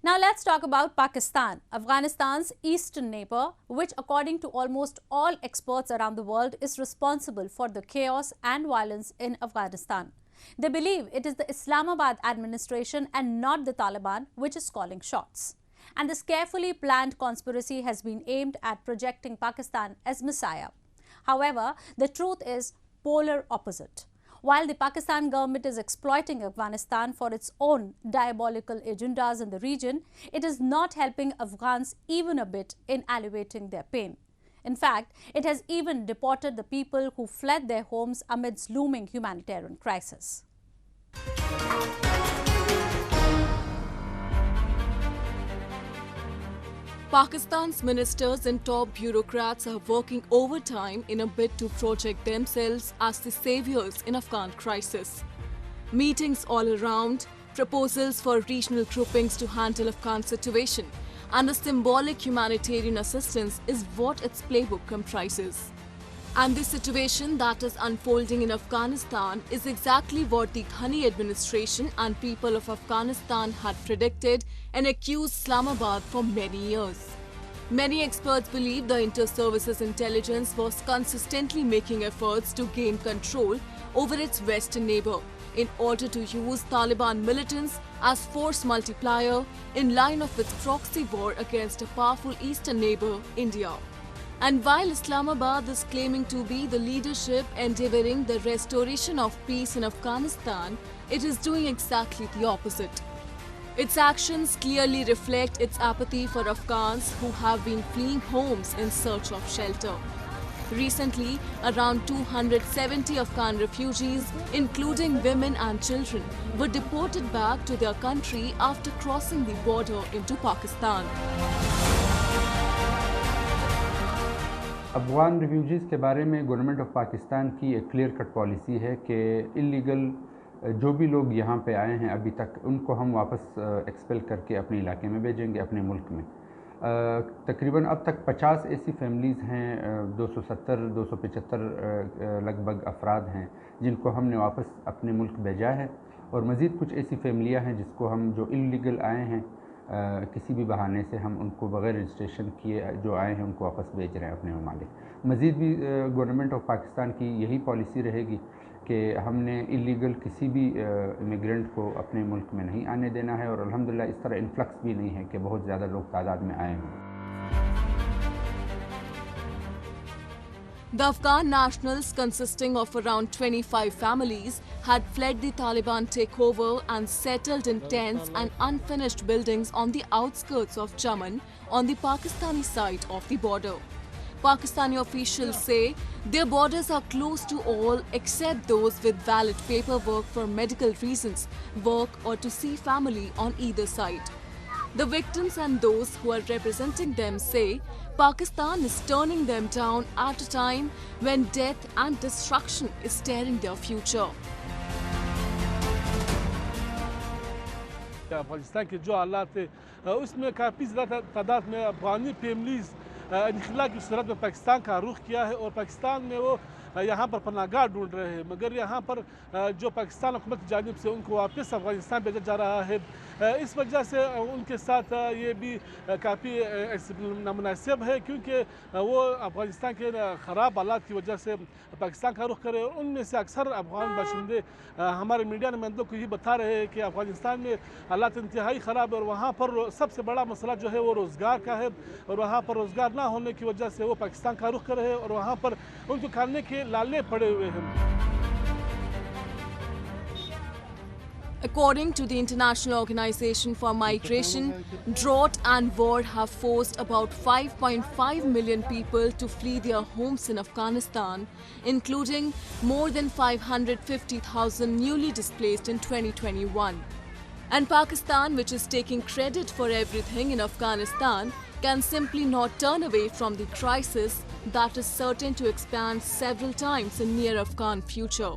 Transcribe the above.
Now let's talk about Pakistan, Afghanistan's eastern neighbor, which according to almost all experts around the world is responsible for the chaos and violence in Afghanistan. They believe it is the Islamabad administration and not the Taliban which is calling shots. And this carefully planned conspiracy has been aimed at projecting Pakistan as messiah. However, the truth is polar opposite. While the Pakistan government is exploiting Afghanistan for its own diabolical agendas in the region, it is not helping Afghans even a bit in alleviating their pain. In fact, it has even deported the people who fled their homes amidst looming humanitarian crisis. Pakistan's ministers and top bureaucrats are working overtime in a bid to project themselves as the saviors in Afghan crisis. Meetings all around, proposals for regional groupings to handle Afghan situation, and a symbolic humanitarian assistance is what its playbook comprises. And the situation that is unfolding in Afghanistan is exactly what the Ghani administration and people of Afghanistan had predicted and accused Islamabad for many years. Many experts believe the inter-services intelligence was consistently making efforts to gain control over its western neighbor in order to use Taliban militants as force multiplier in line of its proxy war against a powerful eastern neighbor, India. And while Islamabad is claiming to be the leadership endeavoring the restoration of peace in Afghanistan, it is doing exactly the opposite. Its actions clearly reflect its apathy for Afghans who have been fleeing homes in search of shelter. Recently, around 270 Afghan refugees, including women and children, were deported back to their country after crossing the border into Pakistan. Afghan refugees के बारे में government of Pakistan की एक clear cut policy है कि illegal जो भी लोग यहाँ पे आए हैं अभी तक उनको हम वापस एक्सपेल करके अपने इलाके में भेजेंगे, अपने मुल्क में। तकरीबन अब तक 50 ऐसी फैमिलीज़ हैं, 270-275 लगभग अफराद हैं जिनको हमने वापस अपने मुल्क भेजा है, और मज़ीद कुछ ऐसी फैमिलियाँ हैं जिसको हम जो इलीगल आए हैं किसी भी बहाने से हम उनको बग़ैर रजिस्ट्रेशन किए जो आए हैं उनको वापस भेज रहे हैं अपने ममालिक। मज़ीद भी गवर्नमेंट ऑफ पाकिस्तान की यही पॉलिसी रहेगी कि हमने इलीगल किसी भी इमिग्रेंट को अपने मुल्क में नहीं आने देना है, और अल्हम्दुलिल्लाह इस तरह इन्फ्लक्स भी नहीं है कि बहुत ज़्यादा लोग तादाद में आए हैं। The Afghan nationals, consisting of around 25 families, had fled the Taliban takeover and settled in tents and unfinished buildings on the outskirts of Jammu on the Pakistani side of the border. Pakistani officials say their borders are closed to all except those with valid paperwork for medical reasons, work or to see family on either side. The victims and those who are representing them say Pakistan is turning them down at a time when death and destruction is staring their future. Afghanistan के जो हालात है उसमें काफ़ी ज़्यादा तादाद में अफगानी families इनखला की सूरत में पाकिस्तान का रुख किया है, और पाकिस्तान में वो यहाँ पर पनाहगाह ढूंढ रहे हैं, मगर यहाँ पर जो पाकिस्तान हुकूमत की जानिब से उनको वापस अफगानिस्तान भेजा जा रहा है। इस वजह से उनके साथ ये भी काफ़ी नामुनासिब है, क्योंकि वो अफगानिस्तान के ख़राब हालात की वजह से पाकिस्तान का रुख करे, और उनमें से अक्सर अफगान बाशिंदे हमारे मीडिया नुमाइंदों को ये बता रहे हैं कि अफगानिस्तान में हालात इंतहाई ख़राब है, और वहाँ पर सबसे बड़ा मसला जो है वो रोज़गार का है, और वहाँ पर रोज़गार ना होने की वजह से वो पाकिस्तान का रुख कर रहे हैं, और वहाँ पर उनको खाने के लाले पड़े हुए हैं। According to the International Organization for Migration, drought and war have forced about 5.5 million people to flee their homes in Afghanistan, including more than 550,000 newly displaced in 2021. And Pakistan, which is taking credit for everything in Afghanistan, can simply not turn away from the crisis that is certain to expand several times in near Afghan future.